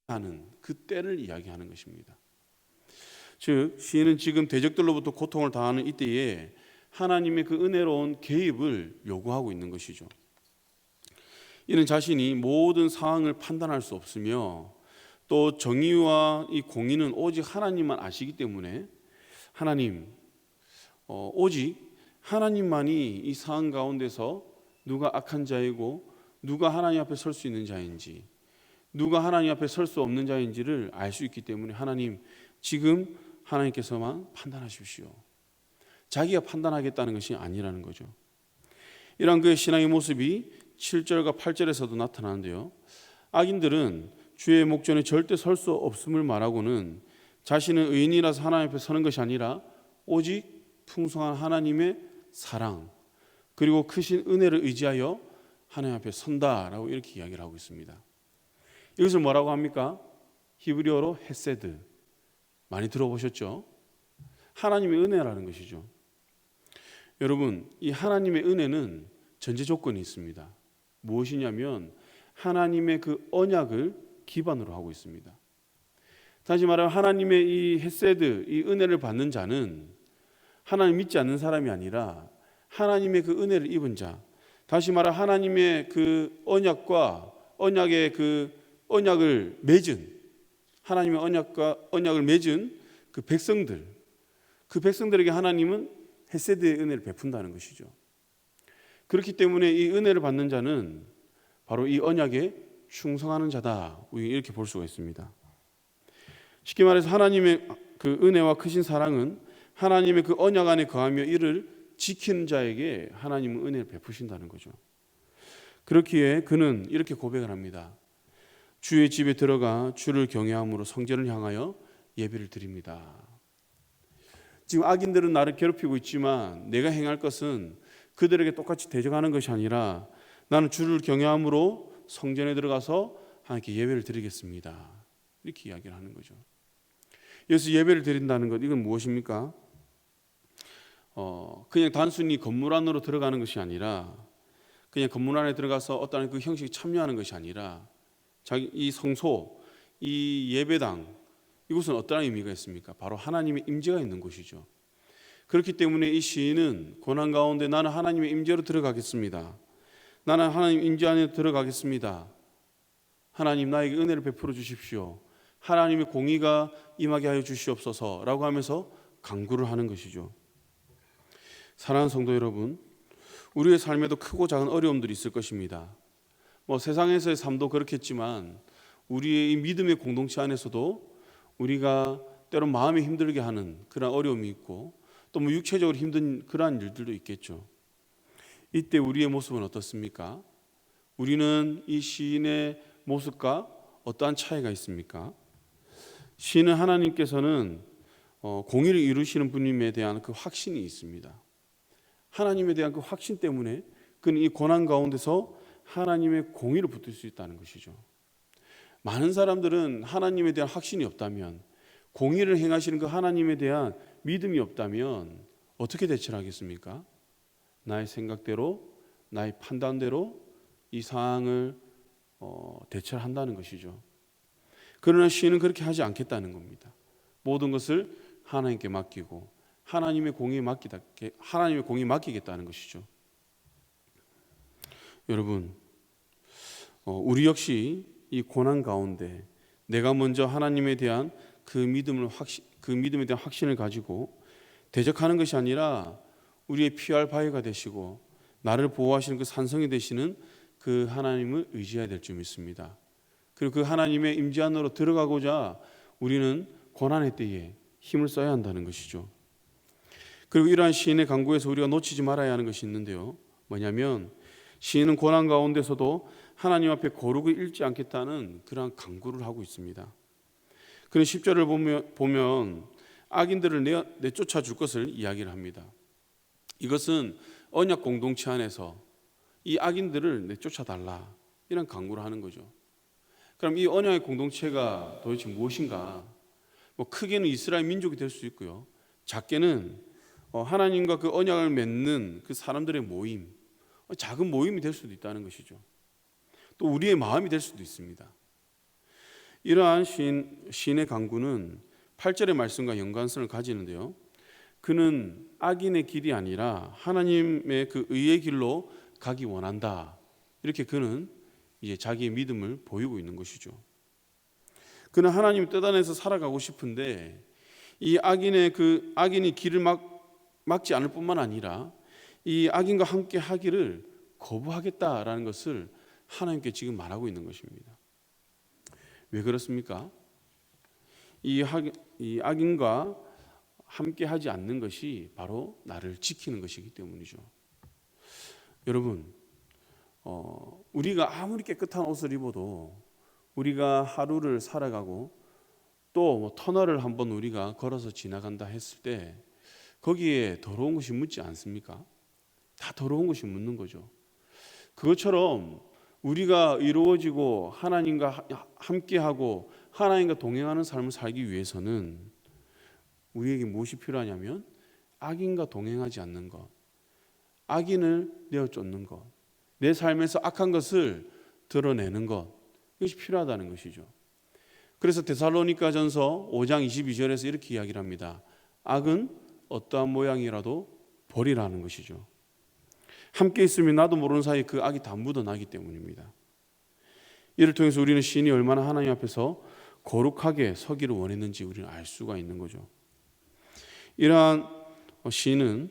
하는 그 때를 이야기하는 것입니다. 즉 시인은 지금 대적들로부터 고통을 당하는 이때에 하나님의 그 은혜로운 개입을 요구하고 있는 것이죠. 이는 자신이 모든 상황을 판단할 수 없으며 또 정의와 이 공의는 오직 하나님만 아시기 때문에 하나님, 오직 하나님만이 이 상황 가운데서 누가 악한 자이고 누가 하나님 앞에 설 수 있는 자인지, 누가 하나님 앞에 설 수 없는 자인지를 알 수 있기 때문에 하나님, 지금 하나님께서만 판단하십시오. 자기가 판단하겠다는 것이 아니라는 거죠. 이러한 그의 신앙의 모습이 7절과 8절에서도 나타나는데요, 악인들은 주의 목전에 절대 설 수 없음을 말하고는 자신은 의인이라서 하나님 앞에 서는 것이 아니라 오직 풍성한 하나님의 사랑 그리고 크신 은혜를 의지하여 하나님 앞에 선다라고 이렇게 이야기를 하고 있습니다. 이것을 뭐라고 합니까? 히브리어로 헤세드, 많이 들어보셨죠? 하나님의 은혜라는 것이죠. 여러분, 이 하나님의 은혜는 전제 조건이 있습니다. 무엇이냐면 하나님의 그 언약을 기반으로 하고 있습니다. 다시 말하면 하나님의 이 헤세드, 이 은혜를 받는 자는 하나님 믿지 않는 사람이 아니라 하나님의 그 은혜를 입은 자, 다시 말하면 하나님의 그 언약과 언약의 그 언약을 맺은, 하나님의 언약을 맺은 그 백성들에게 하나님은 헤세드의 은혜를 베푼다는 것이죠. 그렇기 때문에 이 은혜를 받는 자는 바로 이 언약에 충성하는 자다, 이렇게 볼 수가 있습니다. 쉽게 말해서 하나님의 그 은혜와 크신 사랑은 하나님의 그 언약 안에 거하며 이를 지키는 자에게 하나님은 은혜를 베푸신다는 거죠. 그렇기에 그는 이렇게 고백을 합니다. 주의 집에 들어가 주를 경외함으로 성전을 향하여 예배를 드립니다. 지금 악인들은 나를 괴롭히고 있지만 내가 행할 것은 그들에게 똑같이 대적하는 것이 아니라 나는 주를 경외함으로 성전에 들어가서 하나님께 예배를 드리겠습니다. 이렇게 이야기를 하는 거죠. 여기서 예배를 드린다는 것, 이건 무엇입니까? 그냥 단순히 건물 안으로 들어가는 것이 아니라, 그냥 건물 안에 들어가서 어떤 그 형식에 참여하는 것이 아니라 자기 이 성소, 이 예배당, 이곳은 어떤 의미가 있습니까? 바로 하나님의 임재가 있는 곳이죠. 그렇기 때문에 이 시인은 고난 가운데 나는 하나님의 임재로 들어가겠습니다. 나는 하나님 임재 안에 들어가겠습니다. 하나님 나에게 은혜를 베풀어 주십시오. 하나님의 공의가 임하게 하여 주시옵소서라고 하면서 간구를 하는 것이죠. 사랑하는 성도 여러분, 우리의 삶에도 크고 작은 어려움들이 있을 것입니다. 세상에서의 삶도 그렇겠지만 우리의 이 믿음의 공동체 안에서도 우리가 때로 마음이 힘들게 하는 그런 어려움이 있고 또 육체적으로 힘든 그러한 일들도 있겠죠. 이때 우리의 모습은 어떻습니까? 우리는 이 시인의 모습과 어떠한 차이가 있습니까? 시인은 하나님께서는 공의를 이루시는 분임에 대한 그 확신이 있습니다. 하나님에 대한 그 확신 때문에 그는 이 고난 가운데서 하나님의 공의를 붙들 수 있다는 것이죠. 많은 사람들은 하나님에 대한 확신이 없다면, 공의를 행하시는 그 하나님에 대한 믿음이 없다면 어떻게 대처를 하겠습니까? 나의 생각대로, 나의 판단대로 이 상황을 대처를 한다는 것이죠. 그러나 시인은 그렇게 하지 않겠다는 겁니다. 모든 것을 하나님께 맡기고 하나님의 공의에 맡기겠다는 것이죠. 여러분, 우리 역시 이 고난 가운데 내가 먼저 하나님에 대한 그 믿음에 대한 확신을 가지고 대적하는 것이 아니라 우리의 피할 바위가 되시고 나를 보호하시는 그 산성이 되시는 그 하나님을 의지해야 될 줄 믿습니다. 그리고 그 하나님의 임재 안으로 들어가고자 우리는 고난의 때에 힘을 써야 한다는 것이죠. 그리고 이러한 시인의 간구에서 우리가 놓치지 말아야 하는 것이 있는데요, 뭐냐면 시인은 고난 가운데서도 하나님 앞에 거룩을 잃지 않겠다는 그러한 간구를 하고 있습니다. 그런 10절을 보면 악인들을 내쫓아 줄 것을 이야기를 합니다. 이것은 언약 공동체 안에서 이 악인들을 내쫓아 달라, 이런 간구를 하는 거죠. 그럼 이 언약의 공동체가 도대체 무엇인가? 크게는 이스라엘 민족이 될 수 있고요, 작게는 하나님과 그 언약을 맺는 그 사람들의 모임, 작은 모임이 될 수도 있다는 것이죠. 또 우리의 마음이 될 수도 있습니다. 이러한 시인의 강구는 8절의 말씀과 연관성을 가지는데요. 그는 악인의 길이 아니라 하나님의 그 의의 길로 가기 원한다. 이렇게 그는 이제 자기의 믿음을 보이고 있는 것이죠. 그는 하나님 뜻 안에서 살아가고 싶은데 이 악인이 길을 막지 않을 뿐만 아니라 이 악인과 함께 하기를 거부하겠다라는 것을 하나님께 지금 말하고 있는 것입니다. 왜 그렇습니까? 이 악인과 함께 하지 않는 것이 바로 나를 지키는 것이기 때문이죠. 여러분, 우리가 아무리 깨끗한 옷을 입어도 우리가 하루를 살아가고 또 터널을 한번 우리가 걸어서 지나간다 했을 때 거기에 더러운 것이 묻지 않습니까? 다 더러운 것이 묻는 거죠. 그것처럼 우리가 이루어지고 하나님과 함께하고 하나님과 동행하는 삶을 살기 위해서는 우리에게 무엇이 필요하냐면 악인과 동행하지 않는 것, 악인을 내어쫓는 것, 내 삶에서 악한 것을 드러내는 것, 이것이 필요하다는 것이죠. 그래서 데살로니가전서 5장 22절에서 이렇게 이야기를 합니다. 악은 어떠한 모양이라도 버리라는 것이죠. 함께 있으면 나도 모르는 사이에 그 악이 다 묻어나기 때문입니다. 이를 통해서 우리는 시인이 얼마나 하나님 앞에서 거룩하게 서기를 원했는지 우리는 알 수가 있는 거죠. 이러한 시인은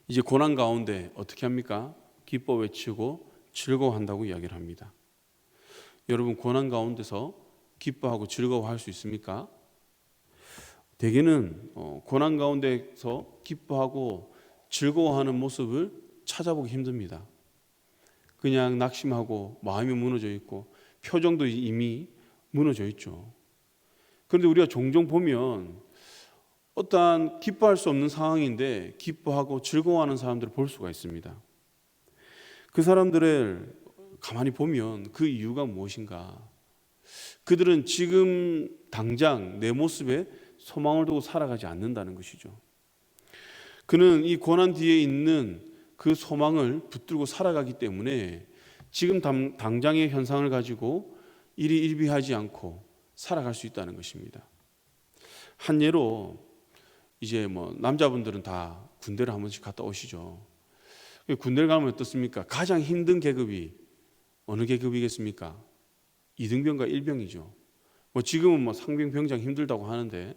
이제 고난 가운데 어떻게 합니까? 기뻐 외치고 즐거워한다고 이야기를 합니다. 여러분, 고난 가운데서 기뻐하고 즐거워할 수 있습니까? 대개는 고난 가운데서 기뻐하고 즐거워하는 모습을 찾아보기 힘듭니다. 그냥 낙심하고 마음이 무너져 있고 표정도 이미 무너져 있죠. 그런데 우리가 종종 보면 어떠한 기뻐할 수 없는 상황인데 기뻐하고 즐거워하는 사람들을 볼 수가 있습니다. 그 사람들을 가만히 보면 그 이유가 무엇인가? 그들은 지금 당장 내 모습에 소망을 두고 살아가지 않는다는 것이죠. 그는 이 고난 뒤에 있는 그 소망을 붙들고 살아가기 때문에 지금 당장의 현상을 가지고 일희일비하지 않고 살아갈 수 있다는 것입니다. 한 예로 이제 남자분들은 다 군대를 한 번씩 갔다 오시죠. 군대를 가면 어떻습니까? 가장 힘든 계급이 어느 계급이겠습니까? 이등병과 일병이죠. 지금은 상병, 병장 힘들다고 하는데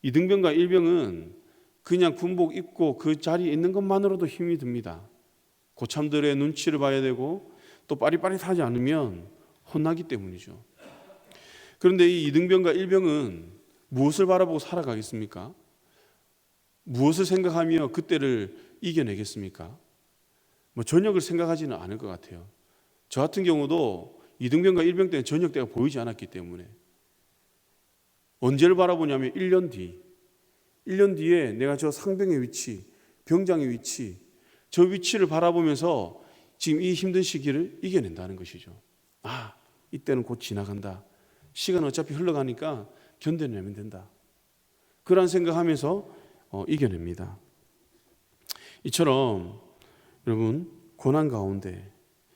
이등병과 일병은 그냥 군복 입고 그 자리에 있는 것만으로도 힘이 듭니다. 고참들의 눈치를 봐야 되고 또 빠릿빠릿하지 않으면 혼나기 때문이죠. 그런데 이 이등병과 일병은 무엇을 바라보고 살아가겠습니까? 무엇을 생각하며 그때를 이겨내겠습니까? 저녁을 생각하지는 않을 것 같아요. 저 같은 경우도 이등병과 일병 때는 저녁 때가 보이지 않았기 때문에 언제를 바라보냐면 1년 뒤에 내가 저 상병의 위치, 병장의 위치, 저 위치를 바라보면서 지금 이 힘든 시기를 이겨낸다는 것이죠. 이때는 곧 지나간다. 시간 어차피 흘러가니까 견뎌내면 된다. 그런 생각하면서 이겨냅니다. 이처럼 여러분, 고난 가운데,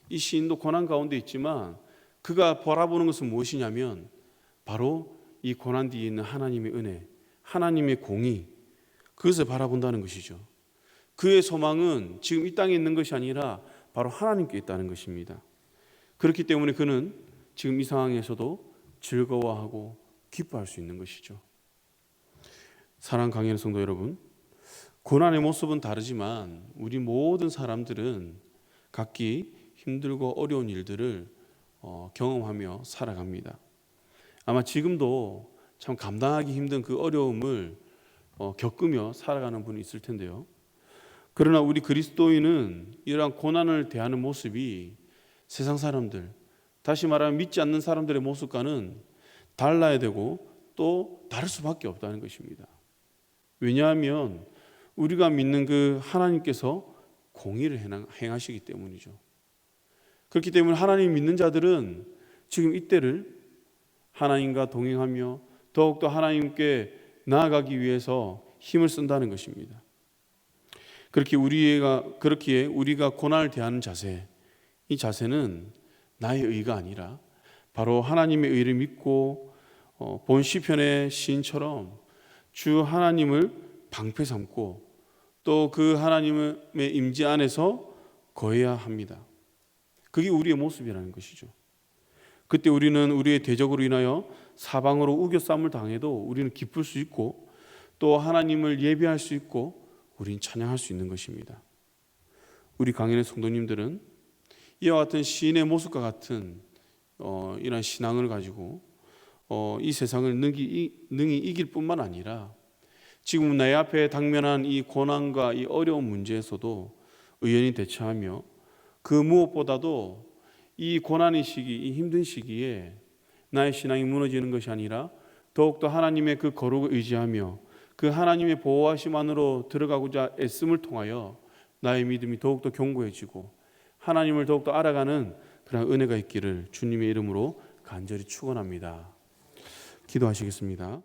이 시인도 고난 가운데 있지만 그가 바라보는 것은 무엇이냐면 바로 이 고난 뒤에 있는 하나님의 은혜, 하나님의 공의, 그것을 바라본다는 것이죠. 그의 소망은 지금 이 땅에 있는 것이 아니라 바로 하나님께 있다는 것입니다. 그렇기 때문에 그는 지금 이 상황에서도 즐거워하고 기뻐할 수 있는 것이죠. 사랑하는 강연 성도 여러분, 고난의 모습은 다르지만 우리 모든 사람들은 각기 힘들고 어려운 일들을 경험하며 살아갑니다. 아마 지금도 참 감당하기 힘든 그 어려움을 겪으며 살아가는 분이 있을 텐데요. 그러나 우리 그리스도인은 이러한 고난을 대하는 모습이 세상 사람들, 다시 말하면 믿지 않는 사람들의 모습과는 달라야 되고 또 다를 수밖에 없다는 것입니다. 왜냐하면 우리가 믿는 그 하나님께서 공의를 행하시기 때문이죠. 그렇기 때문에 하나님 믿는 자들은 지금 이때를 하나님과 동행하며 더욱더 하나님께 나아가기 위해서 힘을 쓴다는 것입니다. 그렇기에 우리가 고난을 대하는 자세, 이 자세는 나의 의가 아니라 바로 하나님의 의를 믿고 본 시편의 시인처럼 주 하나님을 방패 삼고 또 그 하나님의 임재 안에서 거해야 합니다. 그게 우리의 모습이라는 것이죠. 그때 우리는 우리의 대적으로 인하여 사방으로 우겨쌈을 당해도 우리는 기쁠 수 있고 또 하나님을 예배할 수 있고 우리는 찬양할 수 있는 것입니다. 우리 강연의 성도님들은 이와 같은 시인의 모습과 같은 이러한 신앙을 가지고 이 세상을 능히 이길 뿐만 아니라 지금 내 앞에 당면한 이 고난과 이 어려운 문제에서도 의연히 대처하며 그 무엇보다도 이 고난의 시기, 이 힘든 시기에 나의 신앙이 무너지는 것이 아니라 더욱더 하나님의 그 거룩을 의지하며 그 하나님의 보호하심 안으로 들어가고자 애씀을 통하여 나의 믿음이 더욱더 견고해지고 하나님을 더욱더 알아가는 그런 은혜가 있기를 주님의 이름으로 간절히 축원합니다. 기도하시겠습니다.